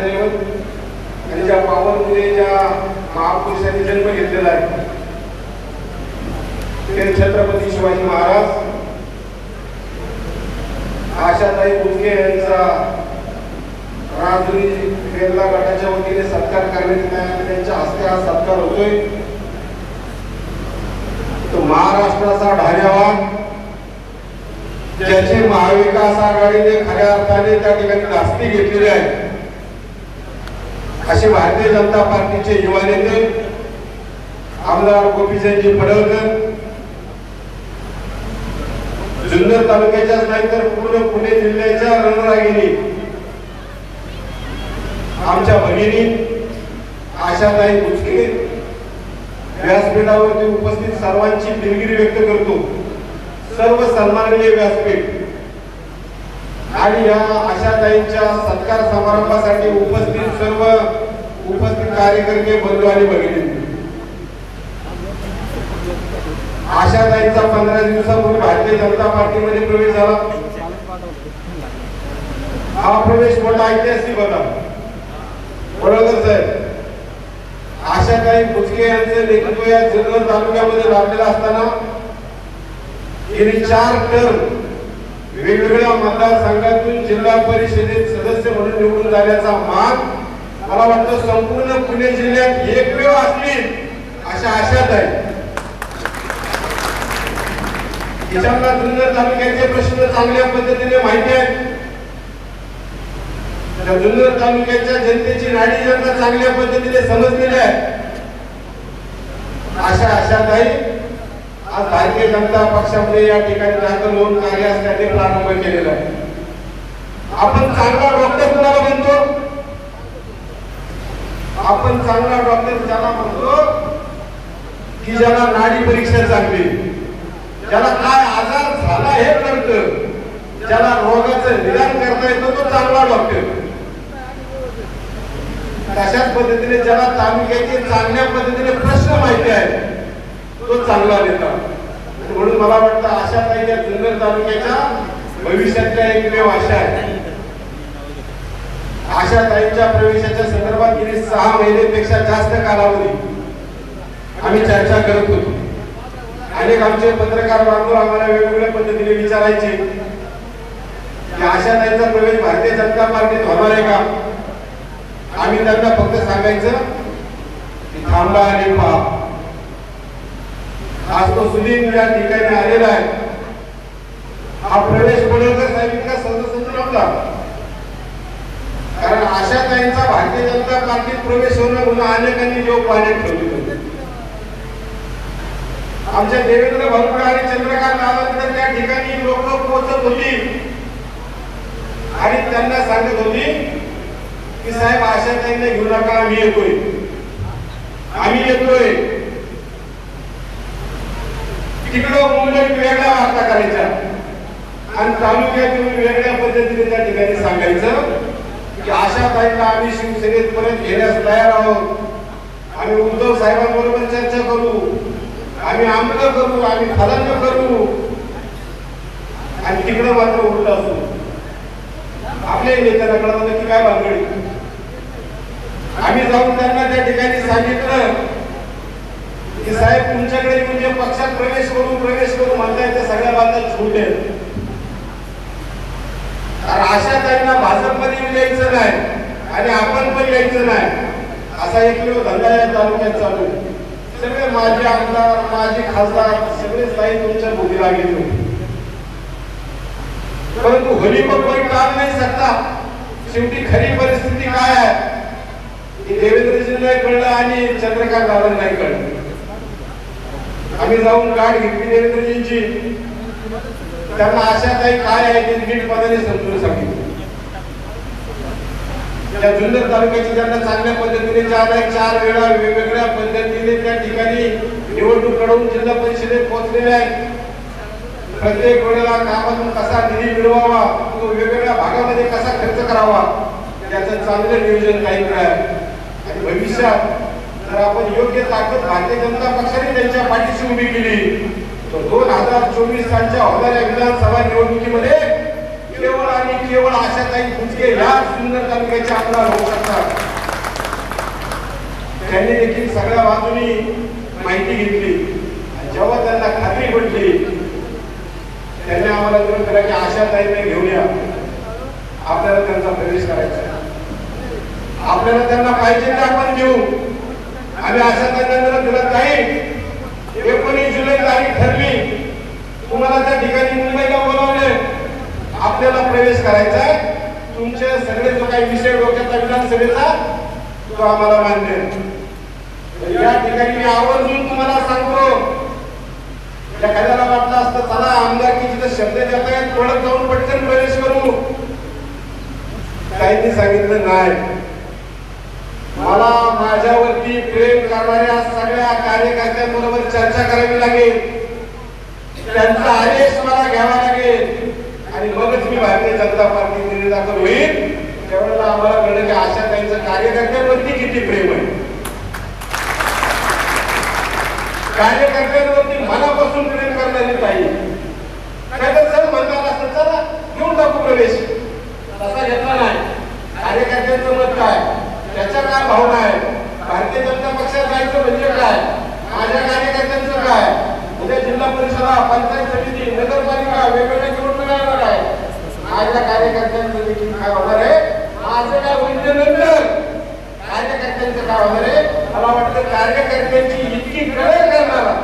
दैवत आणि ज्या पावनमध्ये ज्या महापुरुषांनी जन्म घेतलेला आहे ते छत्रपती शिवाजी महाराज, आशाताई बुचके यांचा राजुरी केरला गटाच्या वतीने सत्कार करण्यात आला। त्यांच्या हस्ते हा सत्कार होतोय। तो महाराष्ट्राचा ढाल्यावान ज्याचे महाविकास आघाडीने खऱ्या अर्थाने त्या ठिकाणी धास्ती घेतलेली आहे असे भारतीय जनता पार्टीचे युवा नेते आमदार गोपीचंदजी पडळकर, जुन्नर तालुक्याच्याच नाही तर पूर्ण पुणे जिल्ह्याच्या रणरागिणी आमच्या भगिनी आशाताई बुचके व्यासपीठावरती उपस्थित सर्वांची दिलगिरी व्यक्त करतो। सर्व सन्माननीय व्यासपीठ आणि या आशाताईंच्या सत्कार समारंभासाठी उपस्थित कार्यकर्ते, बंधू आणि भगिनी, आशाताईंचा 15 दिवसापूर्वी भारतीय जनता पार्टीमध्ये प्रवेश झाला। हा प्रवेश मोठा ऐतिहासिक होता। बरोबर साहेब, आशाताई बुचके यांचे नेतृत्व या जुन्नर तालुक्यामध्ये लाभलेला असताना गेली 4 टर्म वेगवेगळ्या मतदारसंघातून जिल्हा परिषदेत सदस्य म्हणून निवडून झाल्याचा मान मला वाटतं संपूर्ण पुणे जिल्ह्यात एकमेव असतील अशा आशाताई। तिच्याला जुन्नर तालुक्याचे प्रश्न चांगल्या पद्धतीने माहिती आहेत। जुन्नर तालुक्याच्या जनतेची नाडी जनता चांगल्या पद्धतीने समजलेली आहे। अशा आशाताई आज भारतीय जनता पक्षामध्ये या ठिकाणी दाखल होऊन कार्यास त्यांनी प्रारंभ केलेला आहे। आपण चांगला डॉक्टर कुणाला म्हणतो? आपण चांगला डॉक्टर ज्याला म्हणतो की ज्याला नाडी परीक्षा चांगली, ज्याला काय आजार झाला हे कळतं, ज्याला रोगाचं निदान करता येतं तो चांगला डॉक्टर। तशाच पद्धतीने ज्याला तालुक्याचे चांगल्या पद्धतीने प्रश्न माहिती आहे तो चांगला नेता। म्हणून मला वाटतं आशाताई या जुन्नर तालुक्याच्या भविष्यातल्या एकमेव आशा आहे। आशाताईंच्या प्रवेशाच्या संदर्भात गेली 6 महिन्यापेक्षा जास्त कालावधी आम्ही चर्चा करत होतो। अनेक आमचे पत्रकार बांधव आम्हाला वेगवेगळ्या पद्धतीने विचारायचे की आशाताईंचा प्रवेश भारतीय जनता पार्टीत होणार आहे का? आम्ही त्यांना फक्त सांगायचं की थांबा आणि पहा। आज तो सुदीन या ठिकाणी आलेला आहे। हा प्रवेश पडळकर साहेबांचा सदस्य नव्हता, कारण आशाताईंचा भारतीय जनता पार्टीत प्रवेश होणं म्हणून अनेकांनी जो पाण्यात ठेवले। आमच्या देवेंद्र भाऊकडे आणि चंद्रकांत दादांकडे त्या ठिकाणी लोक पोहोचत होती आणि त्यांना सांगत होती की साहेब आशाताईंना घेऊ नका, आम्ही येतोय। तिकडं मुंबईत वेगळ्या वार्ता करायच्या आणि तालुक्यातून वेगळ्या पद्धतीने त्या ठिकाणी सांगायचं की आशाताईंना आम्ही शिवसेनेत परत घेण्यास तयार आहोत, आम्ही उद्धव साहेबांबरोबर चर्चा करू, आम्ही आमलं करू, आम्ही फलांना करू, आणि तिकडं मात्र उलट असतो। आपल्या नेत्याला कळलं की काय भानगडी। आम्ही जाऊन त्यांना त्या ठिकाणी सांगितलं की साहेब तुमच्याकडे म्हणजे पक्षात प्रवेश करू म्हणताय त्या सगळ्या बाबतीत झूट आहे। आशाताईंना भाजपमध्ये यायचं नाही आणि आपण पण यायचं नाही असा एकमेव धंदा या तालुक्यात चालू आहे। सगळे माजी आमदार, माजी खासदार सगळे स्थायी तुमच्या भोगी लागले होते, परंतु होली पण कोणी काम नाही सकता। शेवटी खरी परिस्थिती काय आहे हे देवेंद्रजींना नाही कळलं आणि चंद्रकांत दादांना नाही कळलं। आम्ही जाऊन गाठ घेतली देवेंद्रजींची, त्यांना आशाताई काय आहे ते नीटपणाने समजून सांगितलं। त्या जुन्नर तालुक्याची त्यांना चांगल्या पद्धतीने 4 वेळा वेगवेगळ्या पद्धतीने त्या ठिकाणी निवडणूक लढवून जिल्हा परिषदेत पोहोचलेले आहे। प्रत्येक वेळेला कामातून कसा निधी मिळवावा, तो वेगवेगळ्या भागामध्ये कसा खर्च करावा याचं चांगलं नियोजन काही करावं। आणि भविष्यात जर आपण योग्य ताकद भारतीय जनता पक्षाने त्यांच्या पाठीशी उभी केली तर 2024 सालच्या होणाऱ्या विधानसभा निवडणुकीमध्ये केवळ आणि केवळ आशाताई बुचके या सुंदर तालुक्याचे आमदार होऊ शकतात. त्यांनी देखील सगळ्या बाजूनी माहिती घेतली. जेव्हा त्यांना खात्री पडली त्यांनी आम्हाला विरोध केला की आशाताईने घेऊन या, आपल्याला त्यांचा प्रवेश करायचा, आपल्याला त्यांना पाहिजे ते आपण देऊ. आम्ही आशाताईंना दिलं नाही. 19 जुलै तारीख ठरली, तुम्हाला त्या ठिकाणी मुंबईला बोलावले, आपल्याला प्रवेश करायचा आहे. तुमचे सगळे जो काही विषय डोक्याचा विधानसभेचा तो आम्हाला मान्य आहे. या ठिकाणी मी आवर्जून तुम्हाला सांगतो, एखाद्याला वाटलं असतं चला आमदारकीचे तर शब्द देत आहेत, पळत जाऊन पटकन प्रवेश करू. काहींनी सांगितलं नाही. मला माझ्यावरती प्रेम करणाऱ्या सगळ्या कार्यकर्त्यांबरोबर चर्चा करावी लागेल, त्यांचा आदेश मला घ्यावा लागेल आणि मगच मी भारतीय जनता पार्टी दाखल होईल. त्यावेळेला आम्हाला कळलं की आशाताईंचं कार्यकर्त्यांवरती किती प्रेम आहे, कार्यकर्त्यांवरती मनापासून प्रेम करणारी ताई. नाहीतर सर म्हणणार असं चला घेऊन टाकू प्रवेश, तसा घेतला नाही. कार्यकर्त्यांचं मत काय, त्याच्या काय भावना आहे, भारतीय जनता पक्षात जायचं म्हणजे काय, माझ्या कार्यकर्त्यांचं काय, उद्या जिल्हा परिषदा, पंचायत समिती, नगरपालिका वेगवेगळ्या निवडणुका येणार आहे, माझ्या कार्यकर्त्यांचं देखील काय होणार आहे, माझं काय होईल नंतर कार्यकर्त्यांचं काय होणार आहे. मला वाटतं कार्यकर्त्यांची इतकी कळण करणारा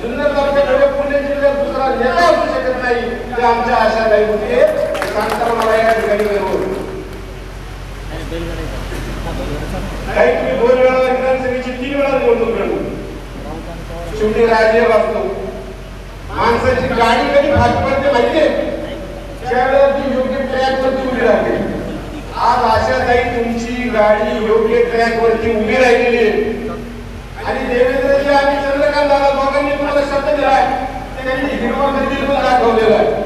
जुन्नर तालुक्यात पुणे जिल्ह्यात दुसरा नेता असू शकत नाही, ते आमच्या आशाताई होते. सांगताना मला या ठिकाणी काही तुम्ही 2 वेळा विधानसभेची 3 वेळा निवडणूक लढवली. शेवटी राजे वाचतो. माणसाची गाडी कधी भाग पडते माहितीये, त्यावेळेला ती योग्य ट्रॅक वरती उभी राहते. आज आशाताई तुमची गाडी योग्य ट्रॅक वरती उभी राहिलेली आहे आणि देवेंद्रजी आणि चंद्रकांत दादा दोघांनी तुम्हाला शब्द दिलाय, त्यांनी हिरवा मंदिर पण दाखवलेलं आहे.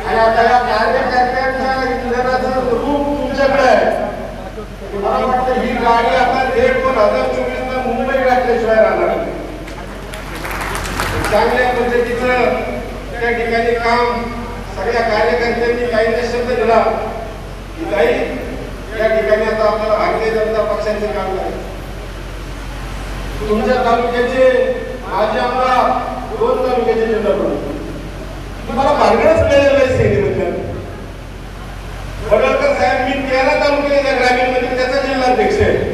आणि आता या कार्यकर्त्यांच्या निधनाचं रूप तुमच्याकडे आहे. मला वाटतं ही गाडी आता 2024 ला मुंबई गाठल्याशिवाय राहणार. चांगल्या पद्धतीचं त्या ठिकाणी काम सगळ्या कार्यकर्त्यांनी काही शब्द दिला की ताई या ठिकाणी आता आपल्याला भारतीय जनता पक्षाचे काम करायचं. तुमच्या तालुक्याचे माझे आमदार 2 तालुक्याचे जिल्हा प्रमुख मला भानगडच मिळालेलं आहे सेनेबद्दल. वडळकर साहेब मी 13 तालुक्याच्या ग्रामीण मध्ये त्याचा जिल्हाध्यक्ष आहे.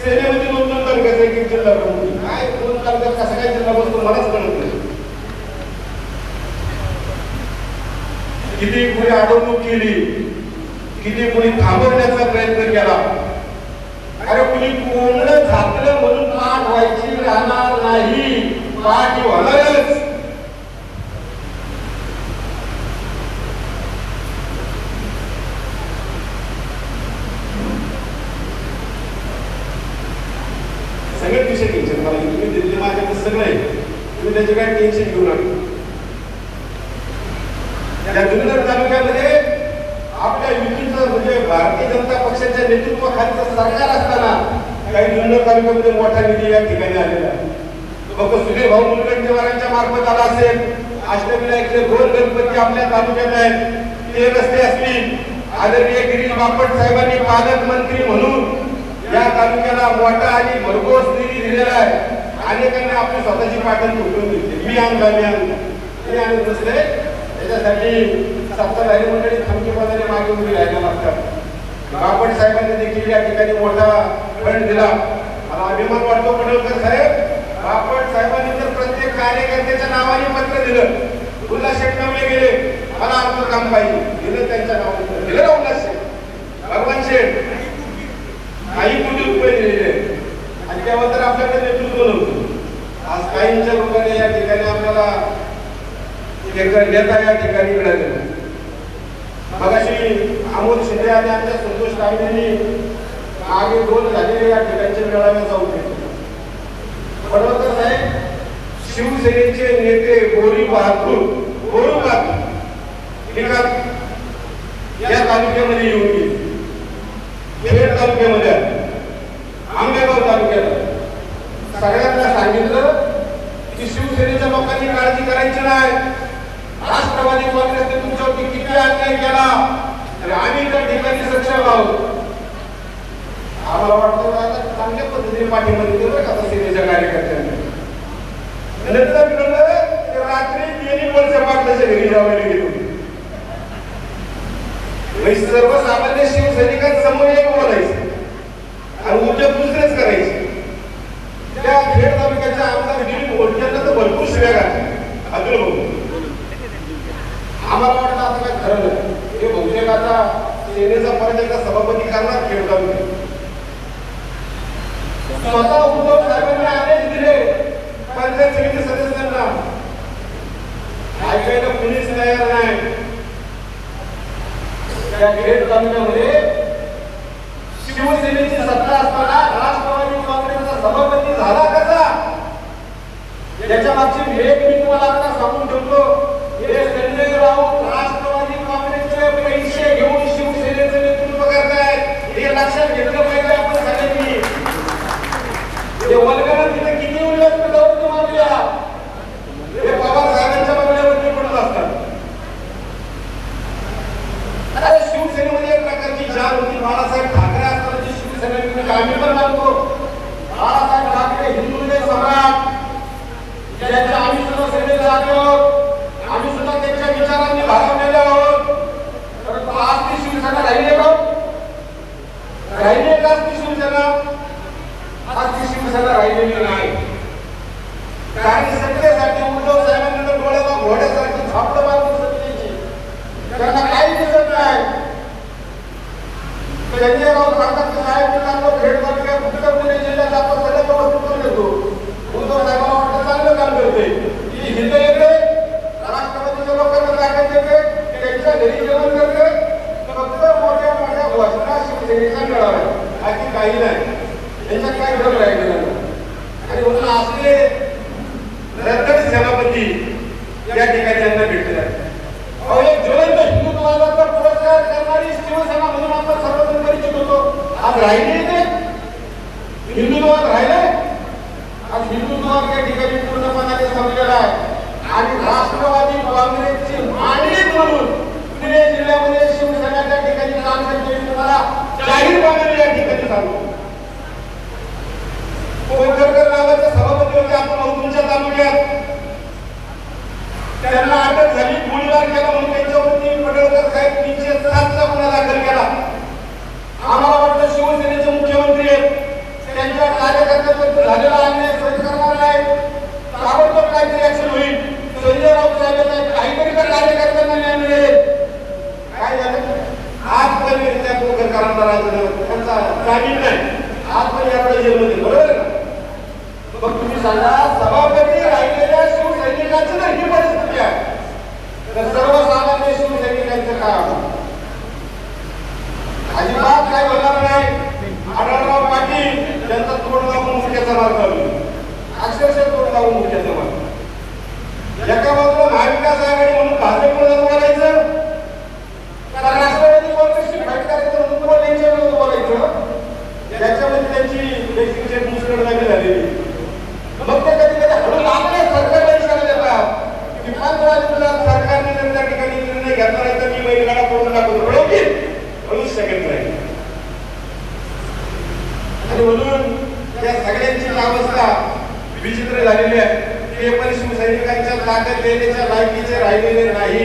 सेनेमध्ये 2 तालुक्याचा एक जिल्हा प्रमुख. काय 2 तालुक्यात कसा काय जिल्हा बसतो मलाच कळत नाही. किती कुणी अडवणूक केली, किती कुणी थांबवण्याचा प्रयत्न केला. अरे कुणी कोंबडं झाकलं म्हणून पाठ व्हायची राहणार नाही, पाठ होणारच. सगळे विषय टेन्शन मला तुम्ही दिल्ली माझ्याकडे सगळं आहे, तुम्ही त्याचे काय टेन्शन घेऊ नका. या जुन्नर तालुक्यामध्ये आपल्या युतीचं म्हणजे भारतीय जनता पक्षाच्या नेतृत्वाखालीचं सरकार असताना काही जुन्नर तालुक्यामध्ये मोठा निधी या ठिकाणी आलेला आहे. फक्त सुधीर भाऊ मुनगंटीवारांच्या मार्फत आला असेल. अष्टविनायकचे 2 गणपती आपल्या तालुक्यात आहेत. ते रस्ते असतील. आदरणीय गिरीश बापट साहेबांनी पालकमंत्री म्हणून या तालुक्याला मोठा आणि भरघोस निधी दिलेला आहे. अनेकांनी आपली स्वतःची पाठण फुटून दिली. मी आणत नसले त्याच्यासाठी सत्ताधारी मंडळी खमकेपणाने मागे उभी राहायला लागतात. बापट साहेबांनी देखील या ठिकाणी मोठा फंड दिला. मला अभिमान वाटतो पडळकर साहेब, बापट साहेबांनी तर प्रत्येक कार्यकर्त्याच्या नावाने पत्र दिलं. उल्हास शेठ गेले, मला आमचं काम पाहिजे, दिलं त्यांच्या नावाने, दिलं ना उल्हास शेठ, भगवान शेठ, काही कोटी रुपये दिलेले आणि तेव्हा तर आपल्याकडे नेतृत्व नव्हतं. आज काहींच्या लोकांनी या ठिकाणी आपल्याला नेता या ठिकाणी मिळालेला. मगाशी अमोल शिंदे आणि आमच्या संतोष कांबळेंनी मागे 2 झालेले या ठिकाणचे मेळाव्याचा उल्लेख. पडळकर साहेब शिवसेनेचे नेते गोरी वाहतूक या तालुक्यामध्ये येऊन गेले. खेड तालुक्यामध्ये आंबेगाव तालुक्यात सगळ्यांना सांगितलं की शिवसेनेच्या लोकांनी काळजी करायची नाही. राष्ट्रवादी काँग्रेसने तुमच्यावरती किती अन्याय केला तरी आम्ही त्या ठिकाणी सक्षम आहोत. आम्हाला वाटतं चांगल्या पद्धतीने पाठिंबा देतो का सेनेच्या कार्यकर्त्यांनी. नंतर कळलं रात्री तिन्ही वर्ष पाटलाच्या घरी जावयाला गेलो. सर्वसामान्य शिवसैनिकांसमोर एक बोलायचं आणि उद्योग दुसरेच करायचे. त्या खेड तालुक्याच्या आमदार दिलीप घोटक्यांना तर भरपूर शिव्या घातल्या. अतुल भाऊ आम्हाला वाटतं आता काय खरं नाही हे बहुतेक आता सेनेचा परत एकदा सभापती करणार खेड तालुक्यात. स्वतः उद्धव साहेबांनी आदेश दिले पंचायत समिती सदस्यांना, ऐकायला कुणीच तयार नाही. त्या खेड तालुक्यामध्ये शिवसेनेची सत्ता असताना राष्ट्रवादी काँग्रेसचा सभापती झाला कसा याच्या मागची भेट मी तुम्हाला आता सांगून ठेवतो. हे संजय राऊत राष्ट्रवादी काँग्रेसचे पैसे घेऊन शिवसेनेचे नेतृत्व करतायत हे लक्षात घेतलं पाहिजे आपण सगळ्यांनी. हे वल्गना तिथे किती उल्लेख करतो तुम्हाला हे पवार साहेबांच्या बंगल्यावरती पडत असतात. अरे शिवसेनेमध्ये एक प्रकारची जाण होती. बाळासाहेब ठाकरे असतानाची शिवसेना आम्ही पण मानतो. बाळासाहेब ठाकरे हिंदू सम्राट ज्यांच्या आम्ही सुद्धा सेनेत आहोत. आम्ही सुद्धा त्यांच्या विचारांनी भारावलेले आहोत. परंतु आज ती शिवसेना राहिली का? राहिली का ती शिवसेना? आज ती शिवसेना राहिलेली नाही. काही सत्तेसाठी उद्धव साहेबांनी डोळ्याला घोड्यासारखी झापडं बांधून सत्तेची त्यांना काही दिसत नाही. संजय राऊत सांगतात की साहेब मित्रांनो खेड तालुक्यात उत्तर पुणे जिल्ह्यात आपण सगळं व्यवस्थित करून देतो. उद्धव साहेबांना वाटतं चांगलं काम करते की हिंद येते राष्ट्रवादीच्या लोकांना दाखवत येते त्यांच्या घरी जेवण करते. फक्त मोठ्या मोठ्या घोषणा शिवसेनेच्या मिळाव्या बाकी काही नाही. त्यांच्यात काही भ्रम राहिलेला नाही. आणि म्हणून असले रत्न सेनापती या ठिकाणी यांना भेटले आहेत. एक ज्वलंत हिंदुत्वाचा पुरस्कार करणारी शिवसेना म्हणून आपण सर्वजण परिचित होतो. आज राहिले ते हिंदुत्वात राहिले. आज हिंदुत्वात त्या ठिकाणी पूर्णपणाने संपलेला आहे. आणि राष्ट्रवादी काँग्रेसची मांडलिक म्हणून पुणे जिल्ह्यामध्ये शिवसेना त्या ठिकाणी काम करते. तुम्हाला जाहीरपणाने या ठिकाणी सांगतो. कोकरकर नावाचे सभापती होते आपण तुमच्या तालुक्यात. त्यांना अटक झाली. गोळीबार केला म्हणून त्यांच्यावरती पडळकर साहेब 307चा गुन्हा दाखल केला. आम्हाला वाटतं शिवसेनेचे मुख्यमंत्री त्यांच्या कार्यकर्त्यांबद्दल झालेला अन्याय सहन करणार नाही. ताबडतोब काहीतरी ऍक्शन होईल. संजय राऊत साहेबांना काहीतरी त्या कार्यकर्त्यांना न्याय मिळेल. काय झालं आज पण त्या कोकरकरांना त्यांचा जामीन नाही. आज पण याकडे जेलमध्ये बरोबर आहे. मग तुम्ही सांगा सभापती राहिलेल्या शिवसैनिकांची जर ही परिस्थिती आहे तर सर्वसामान्य शिवसैनिकांचं काय? अजिबात काय होणार नाही. आढळराव पाटील त्यांचा तोड लावून मुख्याचा मार्ग चालू अक्षरशः तोड लावून मुख्याचा मार्ग. एका बाजूला महाविकास आघाडी म्हणून भाजपकडे बोलायचं तर राष्ट्रवादी काँग्रेसची फाईट करायचं म्हणून त्यांच्या विरोधात बोलायचं. त्याच्यामध्ये त्यांची मुसलमानी झालेली. मग ते कधी कधी हळू लागले सरकारला इशारा देतात की 15 दिवसात सरकारने जर त्या ठिकाणी निर्णय घेतला नाही तर मी बैलगाडा तोडून टाकतो. हळूच सेकंड राहील. आणि म्हणून या सगळ्यांची अवस्था विचित्र झालेली आहे. ते पण शिवसैनिकांच्या ताकद देण्याच्या लायकीचे राहिलेले नाही.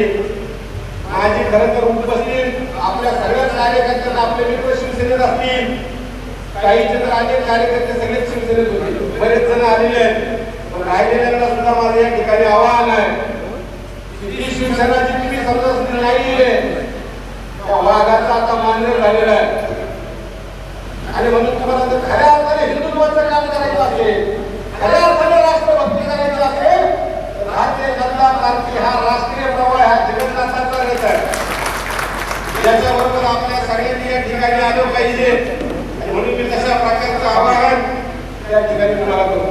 माझी खरं तर उपस्थित आपल्या सगळ्याच कार्यकर्त्यांना आपले मित्र शिवसेनेत असतील. काही तर अनेक कार्यकर्ते सगळेच शिवसेनेत होते. बरेच जण आलेले आहेत. पण राहिलेल्यांना सुद्धा माझं या ठिकाणी आव्हान आहे की शिवसेना जितकी समजत नाहीये त्या वाघाचा आता मान्य झालेला आहे. आणि म्हणून तुम्हाला जर खऱ्या अर्थाने हिंदुत्वाचं काम करायचं असेल, खऱ्या अर्थाने राष्ट्रभक्ती करायची असेल तर भारतीय जनता पार्टी हा राष्ट्रीय प्रवाह हा जगन्नाथाचा रथ आहे. याच्याबरोबर आपल्या सगळ्यांनी या ठिकाणी आलो पाहिजे. म्हणून मी तशा प्रकारचं आवाहन त्या ठिकाणी तुम्हाला करतो.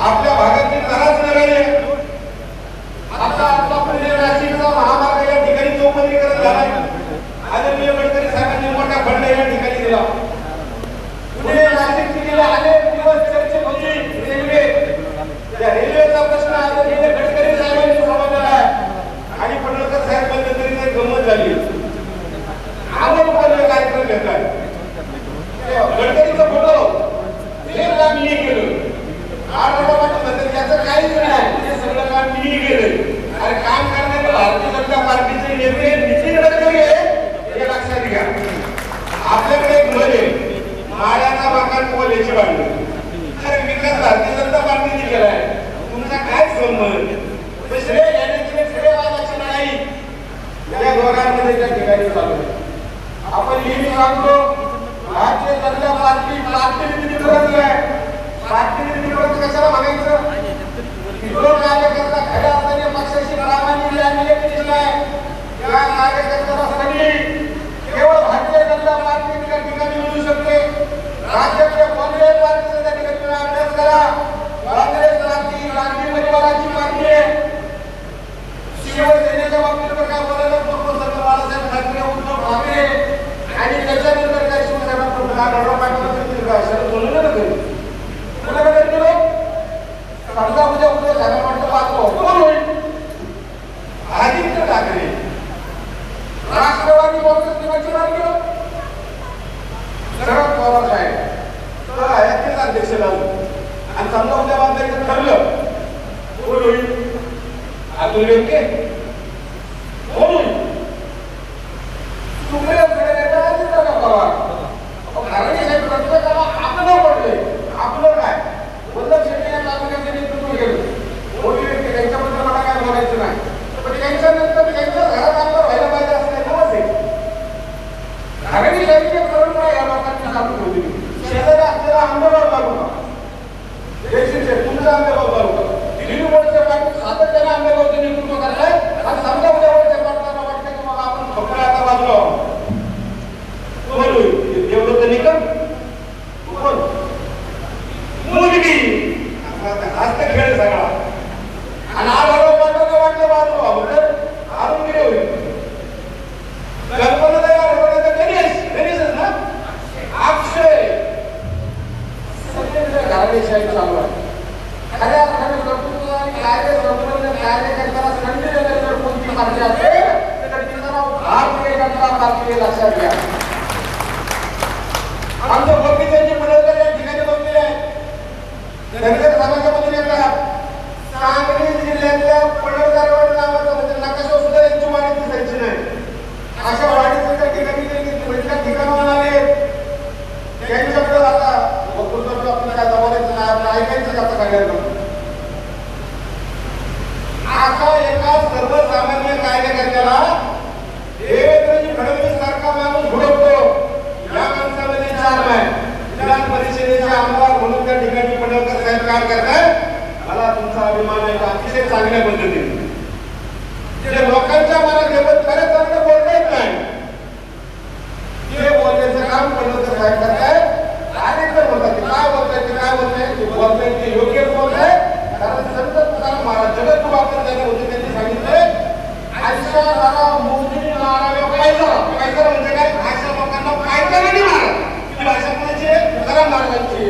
आपल्या भागातील जराच नव्हे आता आपला पुणे नाशिकचा महामार्ग या ठिकाणी चौपदरीकरण झालाय. आदरणीय गडकरी साहेबांनी मोठा फंड या ठिकाणी दिला. पुणे नाशिक गेल्या अनेक दिवस चर्चेत होती रेल्वे. त्या रेल्वेचा प्रश्न आदरणीय गडकरी साहेबांनी सोडवलेला आहे. आणि पडळकर साहेब मध्यंतरी अरे काम करणारे भारतीय जनता पार्टीचे नेते नितीन गडकरी हे लक्षात घ्या. आपल्याकडे एक म्हण आहे, माळ्याचा मकान कोल्याची बांधली. अरे विकास भारतीय जनता पार्टीने केलाय, तुमचा काय संबंध? श्रेय घेण्याची श्रेयवादाची नाही. या दोघांमध्ये त्या ठिकाणी चालू आहे. आपण नेहमी सांगतो भारतीय जनता पार्टी पार्टी आहे. पार्टी कशाला म्हणायचं? जो कार्यकर्ता खऱ्या अर्थाने पक्षाशी प्रामाणिक आणि एकनिष्ठ आहे, त्या कार्यकर्त्याला संधी केवळ भारतीय जनता पार्टी त्या ठिकाणी मिळू शकते. राज्यातल्या काँग्रेस पार्टीचा त्या ठिकाणी अभ्यास करा. काँग्रेस राष्ट्रीय गांधी परिवाराची पार्टी आहे. शिवसेनेच्या बाबतीत काय बोलायला नको. बाळासाहेब ठाकरे, उद्धव ठाकरे आणि त्याच्यानंतर काय शिवसेना प्रमुख आढळराव पाटील शरद सोनवणे समजा उद्या झाला म्हटलं पाहतो कोण होईल? आदित्य ठाकरे राष्ट्रवादी काँग्रेस दिनाची मार्ग शरद पवार साहेब तर आयातीच अध्यक्ष लावलं आणि समजा उद्या बांधायचं ठरलं कोण होईल? अतुल बेनके कोण होईल? तुम्ही आदित्य पवार कारण साहेब प्रत्येकाला आपलं पडलंय. आपलं काय वल्लभ शेट्टी या तालुक्याचे नेतृत्व केलं. मोठी व्यक्ती त्यांच्याबद्दल मला काय बोलायचं नाही, पण त्यांच्यानंतर त्यांच्या घरात आपलं व्हायला पाहिजे असं काही नवच आहे. घराची शैक्षणिक परंपरा या लोकांची चालू ठेवली. शेजारी असलेला आंबेगाव तालुका तुमचा आंबेगाव तालुका दिल्ली बोर्डच्या पार्टीत सातत्याने आंबेगावचं नेतृत्व करताय आणि समजा उद्या बोर्डच्या पार्टीला वाटतं की मग आपण फक्त आता बाजूला देवदत्त निकम कोण मुलगी हस्त खेळ सगळा आणि आढळराव पाटलांना वाटलं बाजू तर अरुण गिरे होईल. कल्पना तयार होण्याचं गणेशच ना अक्षय कार्यशाही चालू आहे. खऱ्या अर्थाने कर्तृत्व आणि कार्य संपन्न कार्यकर्त्याला संधी देणारी जर कोणती पार्टी असेल तर तिचं नाव भारतीय जनता पार्टी लक्षात घ्या. आमच्या भक्तीची पडवकर या ठिकाणी बसलेले आहे. धनगर समाजामधून येतात. सांगली जिल्ह्यातल्या पडवकर नावाचं म्हणजे नकाशा सुद्धा यांची वाढी दिसायची नाही. अशा वाढीचं त्या ठिकाणी त्या ठिकाणावर आले. त्यांच्याकडे आता आपल्याला काय जमायचं नाही, आपलं ऐकायचं कसं कार्यालय. आता एका सर्वसामान्य कार्यकर्त्याला देवेंद्रजी फडणवीस सारखा माणूस घडवतो. या माणसामध्ये चालू आहे. विधान परिषदेचे आमदार म्हणून त्या ठिकाणी पडवकर साहेब काम करतात. मला तुमचा अभिमान आहे. अतिशय चांगल्या पद्धतीने जे लोकांच्या मनात घेऊन बरेच चांगलं बोलता येत नाही ते बोलण्याचं काम पडवकर साहेब करतायत. अनेक जण बोलतात काय बोलताय ते बोलताय ते योग्य बोलताय. कारण संत तुकाराम महाराज जगत खूप आपण त्यांना होते त्यांनी सांगितलंय अशा जरा मोदी माराव्या पायजरा म्हणजे काय अशा लोकांना पायजराने मारा. ही भाषा कोणाची आहे? तुकाराम महाराजांची.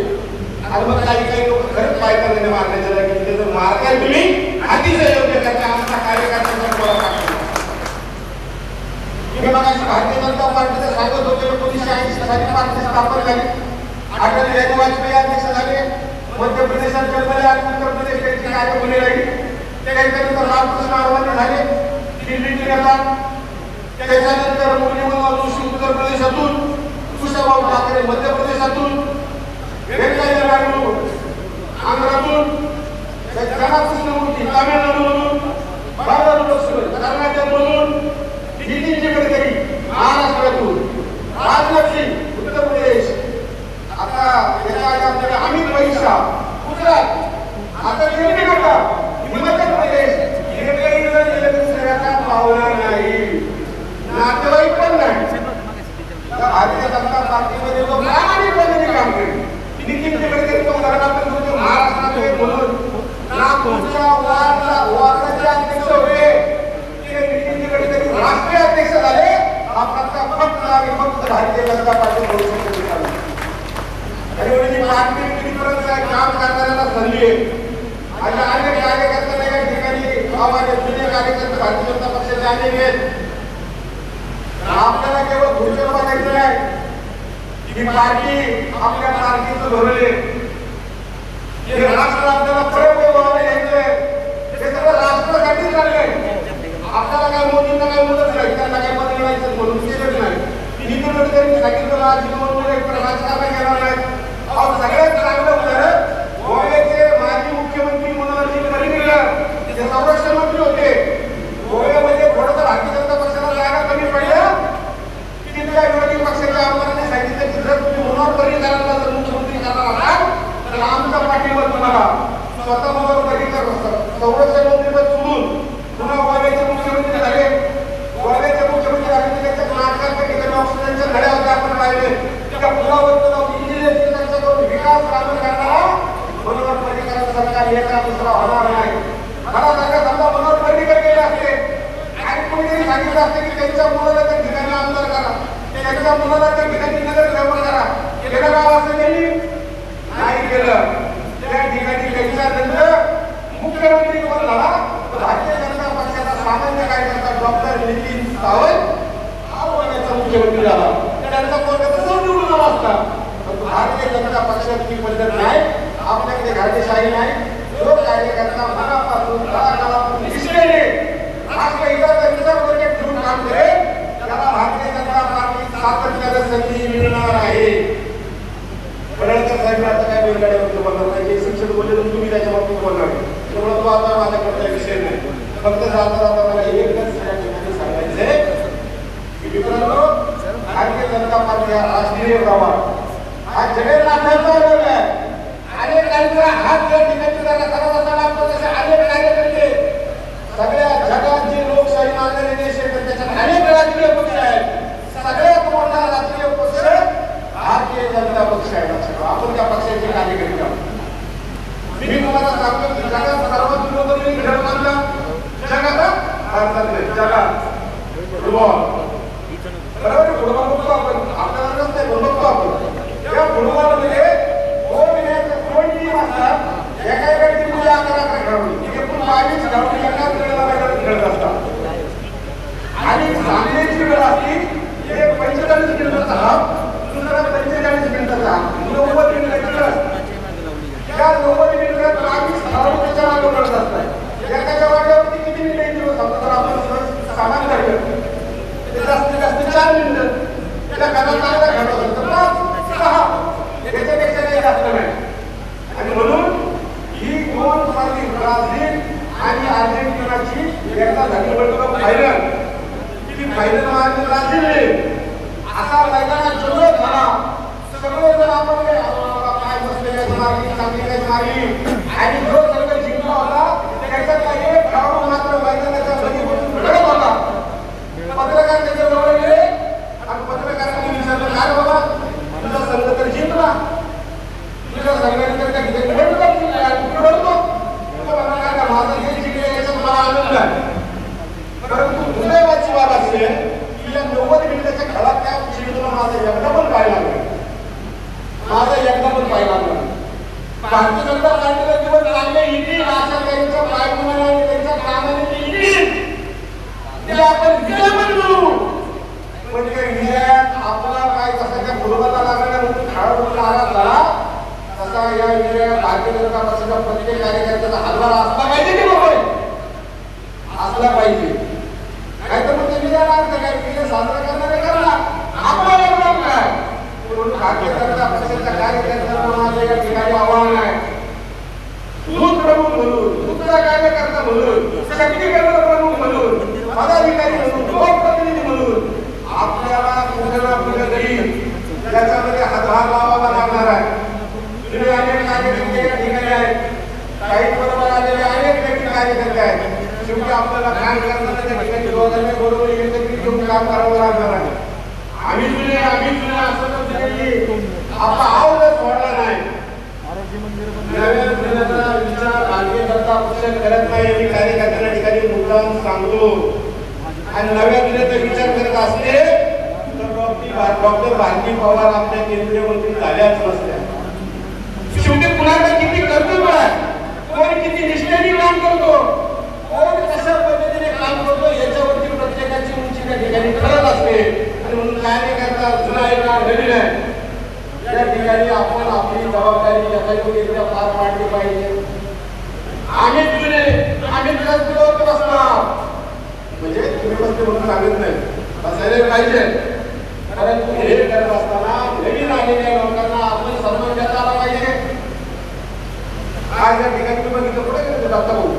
आणि मग काही लोक खरंच पायजराने मारण्याच्या जागी त्याचं मारताय तुम्ही अतिशय योग्य करता. आमचा कार्यकर्त्यांचा बोला टाकतो. मी मगाशी भारतीय जनता पार्टीचं सांगत होते 1980 साली पार्टी स्थापन झाली. अटल बिहारी वाजपेयी अध्यक्ष झाले. मध्य प्रदेशात जन्मले आणि उत्तर प्रदेश त्यांची कार्यभूमी राहिली. त्याच्यानंतर रामकृष्ण अडवाणी झाले दिल्लीचे नेता. त्याच्यानंतर मुरली मनोहर जोशी उत्तर प्रदेशातून, कुशाभाऊ ठाकरे मध्य प्रदेशातून, व्यंकय्या नायडू आंध्रातून, कृष्णमूर्ती तामिळनाडूमधून, कर्नाटकमधून, नितीन गडकरी महाराष्ट्रातून, राजनाथ सिंग उत्तर प्रदेश, आता आपल्याला अमित पैसा गुजरात, आता हिमाचल प्रदेश. हे काही जर गेले तर दुसऱ्याचा पावला नाही, नातेवाईक पण नाही. भारतीय जनता पार्टीमध्ये तो प्रामाणिकपणे काम करेल. नितीन गडकरी तो कर्नाटक महाराष्ट्रामध्ये म्हणून नागपूरच्या वार्डाचे अध्यक्ष होते. ते नितीन गडकरी राष्ट्रीय अध्यक्ष झाले. हा प्रकार फक्त आणि फक्त भारतीय जनता पार्टी करू शकते. आणि पार्टी कितीपर्यंत काम करणाऱ्याला संधी आहे. आणि अनेक कार्यकर्त्यांना या ठिकाणी गावाचे जुने कार्यकर्ते भारतीय जनता पक्षाचे अनेक आहेत. आपल्याला केवळ घोषणा बनायचं नाही. ही पार्टी आपल्या पार्टीचं धोरण आहे. हे राष्ट्र आपल्याला परत घ्यायचंय. हे सगळं राष्ट्रासाठी चाललंय. ते संरक्षण मंत्री होते. गोव्यामध्ये थोडं तर भारतीय जनता पक्षाला जागा कमी पडल्या की तिथल्या विरोधी पक्षाच्या आमदारांनी सांगितलं की जर तुम्ही मनोहर पर्रीकरांना जर मुख्यमंत्री करणार असाल तर आमच्या पाठीवर तुम्हाला स्वतः मनोहर पर्रीकर संरक्षण मंत्रीपद सोडून पुन्हा गोव्याचे मुख्यमंत्री झाले. गोव्याचे मुख्यमंत्री झाले त्यांच्या नाटकाच्या ठिकाणी ऑक्सिजनच्या घड्या होत्या आपण पाहिले. त्या पुलावर इंजिनिअरिंग त्यांच्याकडून विकास कामं करणारा मनोहर पर्रीकरांचं सरकार एका दुसरा होणार नाही. मला सांगा समजा मनोहर पर्रीकर गेले असते आणि कोणीतरी सांगितलं असते की त्यांच्या मुलाला त्या ठिकाणी आमदार करा, त्यांच्या मुलाला त्या ठिकाणी नगरसेवक करा, केलं गाव असं त्यांनी नाही केलं. त्या ठिकाणी त्यांच्यानंतर मुख्यमंत्री कोण झाला तर भारतीय जनता पक्षाचा सामान्य कार्यकर्ता डॉक्टर नितीन सावंत हा गोव्याचा मुख्यमंत्री झाला. त्यांचा कोणत्या निवडून आला असता. परंतु भारतीय जनता पक्षाची पद्धत नाही, आपल्याकडे घराणेशाही नाही. जो कार्यकर्ता मनापासून तळागाळातून निष्ठेने राष्ट्र हिताचा विचार करून घेऊन काम करेल त्याला भारतीय जनता पार्टी सातत्याने संधी मिळणार आहे. पडळकर साहेब आता काय बैलगाड्याबद्दल बोलणार नाही, शिक्षक बोलले तुम्ही त्याच्या बाबतीत बोलणार त्यामुळे तो आता माझ्याकडचा विषय नाही. फक्त जाता जाता मला एकच या ठिकाणी सांगायचंय की मित्रांनो भारतीय जनता पार्टी हा राष्ट्रीय प्रवाह हा जगन्नाथाचा योग आहे. अनेकांचा हात या ठिकाणी त्याला करावा असा लागतो. तसे अनेक कार्यकर्ते सगळ्या जगात जे लोकशाही मानलेले देश आहेत त्याच्यात अनेक राजकीय पक्ष आहेत. सगळ्यात मोठा राजकीय पक्ष भारतीय जनता पक्ष आहे. आपण त्या पक्षाचे कार्यकर्ते आहोत. मी तुम्हाला सांगतो की जगात सर्वात विनोदी खेळ मानला जगात भारतात नाही, जगात फुटबॉल. बरोबर फुटबॉल बघतो आपण, आपल्याला नसते बघतो आपण. या फुटबॉलमध्ये दोन टीम असतात, एका टीममध्ये 11 खेळाडू, एकूण 22 खेळाडू एकाच वेळेला मैदानात खेळत असतात. आणि सामन्याची वेळ असते एक 45 मिनिटाचा हाफ, दुसरा 45 मिनिटाचा हाफ, 90 मिनिटाचा. या 90 मिनिटात 22 खेळाडू त्याच्या मागे पडत असतात. एकाच्या वाट्यावरती किती मिनिटं येतील समजा जर आपण सामान काढलं तर जास्तीत जास्त 4 मिनिटं. त्या घरात चांगला खेळत असेल तर 5, 6 याच्यापेक्षा काही जास्त नाही. आणि म्हणून ही दोन साली ब्राझील आणि अर्जेंटिनाची एकदा झाली वर्ल्ड कप फायनल. ती फायनल मारली ब्राझीलने. असा मैदानात जल्लोष झाला. सगळेजण आपण काय बसलेले मारली, चांगली काय मारली. आणि जो संघ जिंकला होता त्याच्यातला एक खेळाडू मात्र मैदानाच्या मध्ये बसून रडत होता. पत्रकार त्याच्या जवळ गेले आणि पत्रकारांनी विचारलं काय बाबा तुझा संघ तर जिंकला, तुझ्या संघाने तर त्या ठिकाणी वर्ल्ड कप जिंकला, तू रडतो. माझा हे जिंकले याचा मला आनंद आहे. परंतु दुर्दैवाची बाब असे की या 90 मिनिटाच्या खेळात त्या जिंकून माझा एकदा पण पाय लागला, माझा एकदा पण पाय लागला. भारतीय जनता पार्टीला दिवस चांगले येतील अशा त्यांच्या पायगुणाने आणि त्यांच्या कामाने ते येतील ते आपण विजय म्हणू. पण त्या विजयात आपला काय जसा त्या फुटबॉलला लागलेला म्हणून खेळाडूला आघात झाला तसा या विजयात भारतीय जनता पक्षाच्या प्रत्येक कार्यकर्त्याचा हातभार असला पाहिजे की नको असला पाहिजे. नाहीतर मग ते विजयाला अर्थ काय विजय साजरा करणारे करणार आपल्याला काम काय. म्हणून भारतीय जनता पक्षाच्या कार्यकर्त्यांना माझं या ठिकाणी आव्हान आहे. दूध प्रमुख म्हणून, दुसरा कार्यकर्ता म्हणून, शक्ती केंद्र प्रमुख म्हणून, पदाधिकारी म्हणून, लोकप्रतिनिधी म्हणून आपल्याला कुठे ना कुठेतरी त्याच्यामध्ये हातभार लावावा लागणार आहे. तुम्ही अनेक कार्यकर्ते या ठिकाणी आहेत, काही बरोबर आलेले अनेक व्यक्ती कार्यकर्ते आहेत. शेवटी आपल्याला काम करताना त्या ठिकाणी दोघांनी बरोबर एकत्रित घेऊन काम करावं लागणार आहे. आम्ही जुने असं आपला आवडच सोडला नाही. नव्या पिढीचा विचार भारतीय जनता पक्ष करत नाही आणि कार्यकर्त्यांना ठिकाणी मुद्दाम सांगतो. आणि नव्या पिढीचा विचार करत असते तर डॉक्टर भारती पवार आपल्या केंद्रीय मंत्री झाल्याच नसत्या. शेवटी कुणाला किती कर्तव्य आहे, कोण किती निष्ठेने काम करतो, कोण कशा पद्धतीने काम करतो याच्यावरती प्रत्येकाची उंची त्या ठिकाणी ठरत असते. आणि म्हणून कार्यकर्ता जुना आहे का नवीन आहे या ठिकाणी आपण आपली जबाबदारी यथायोग्यरित्या पार पाडली पाहिजे. आम्ही जुने आम्ही विरोध बसणार म्हणजे तुम्ही बसते म्हणून सांगत नाही, बसायला पाहिजे. परंतु हे करत असताना नवीन आलेल्या लोकांना आपण सन्मान देता आला पाहिजे. आज या ठिकाणी बघितलं कुठे गेले दत्ता भाऊ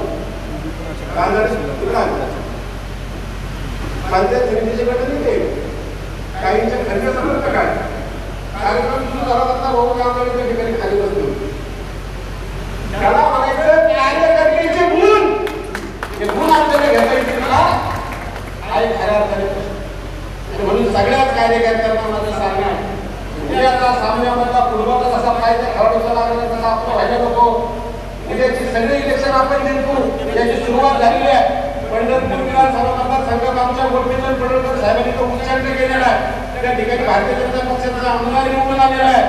पंचायत समितीचे गट नाही ते काहींच्या घरच्या समजतं काय कार्यक्रम सुरू झाला असता रोग गावच्या ठिकाणी खाली बसलो त्याला म्हणायचं कार्यकर्त्याचे गुण हे गुण आपल्याला घेता येतील का आहे खऱ्या अर्थाने म्हणून सगळ्याच कार्यकर्त्यांना माझं सांगणं उद्याचा सामन्यामधला फुटबॉलचा कसा पाहिजे खेळाडूचा लागला तसा आपण व्हायला नको उद्याची सगळे इलेक्शन आपण जिंकू याची सुरुवात झालेली आहे पंढरपूर विधानसभा मतदारसंघात आमच्या गोपीचंद पडळकर साहेबांनी तो उच्चांक केलेला आहे त्या ठिकाणी भारतीय जनता पक्षाचा आमदार निवडून आलेला आहे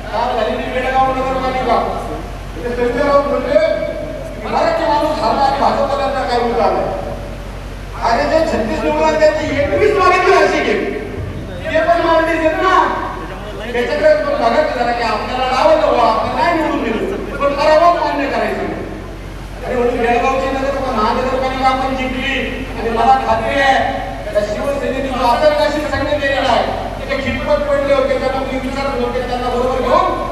काल झालेली बेळगाव नगरपालिका ते संजय राऊत म्हणले मराठी माणूस झाला आणि भाजपला काय उलट आलं अरे जे 36 निवडून त्याची 21 मागितली अशी गेली ते पण मागणी देत ना त्याच्याकडे पण बघायचं झालं की आपल्याला लावलं बा आपण नाही निवडून दिलं पण करावं मान्य करायचं आणि म्हणून बेळगावची महानगरपालिका आपण जिंकली आणि मला खात्री आहे त्या शिवसेनेने जो आतंकाशी संघ केलेला आहे ते खितपत पडले होते त्यांना मी विचारत होते त्यांना बरोबर घेऊन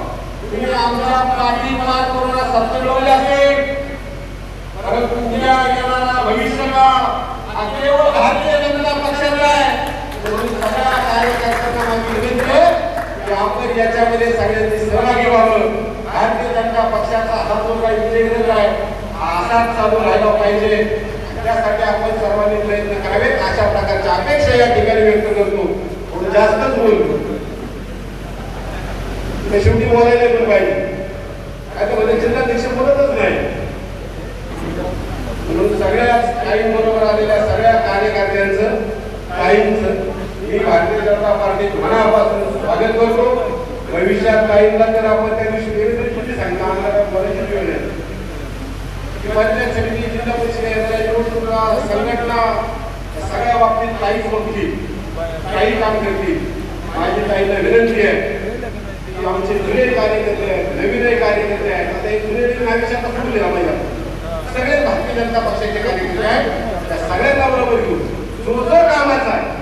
तुम्ही आमचा पाठिंबा कोणाला सत्तेवले असेल परंतु उद्या येणारा भविष्यकाळ हा केवळ भारतीय जनता पक्षाचा आहे म्हणून सगळ्या कार्यकर्त्यांना माझी विनंती आहे की आपण याच्यामध्ये सगळ्यांनी सहभागी व्हावं भारतीय जनता पक्षाचा हा जो काही विजय आहे असाच चालू राहिला पाहिजे त्यासाठी आपण सर्वांनी प्रयत्न करावेत अशा प्रकारच्या अपेक्षा या ठिकाणी व्यक्त करतो थोडं जास्तच बोलतो शेवटी बोलायला पण पाहिजे आता म्हणजे जिल्हाध्यक्ष बोलतच नाही म्हणून सगळ्या काहींबरोबर आलेल्या सगळ्या कार्यकर्त्यांचं काहींचं मी भारतीय जनता पार्टीत मनापासून स्वागत करतो भविष्यात काहींना तर आपण त्या दिवशी सांगितलं आम्हाला बोलायची वेळ नाही पंचायत समिती जिल्हा परिषद संघटना सगळ्या बाबतीत काहीच बघतील काही काम करतील माझी ताईला विनंती आहे की आमचे जुने कार्यकर्ते आहेत नवीन कार्यकर्ते आहेत आता एक जुने नाविषयाचा फुल दिला पाहिजे सगळे भारतीय जनता पक्षाचे कार्यकर्ते आहेत त्या सगळ्यांना बरोबर घेऊन जो जो कामाचा आहे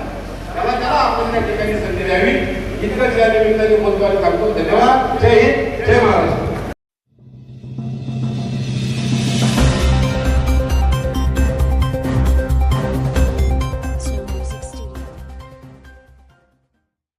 त्याला आपण त्या ठिकाणी संधी द्यावी इतकंच या निमित्ताने बोलतो आणि सांगतो धन्यवाद जय हिंद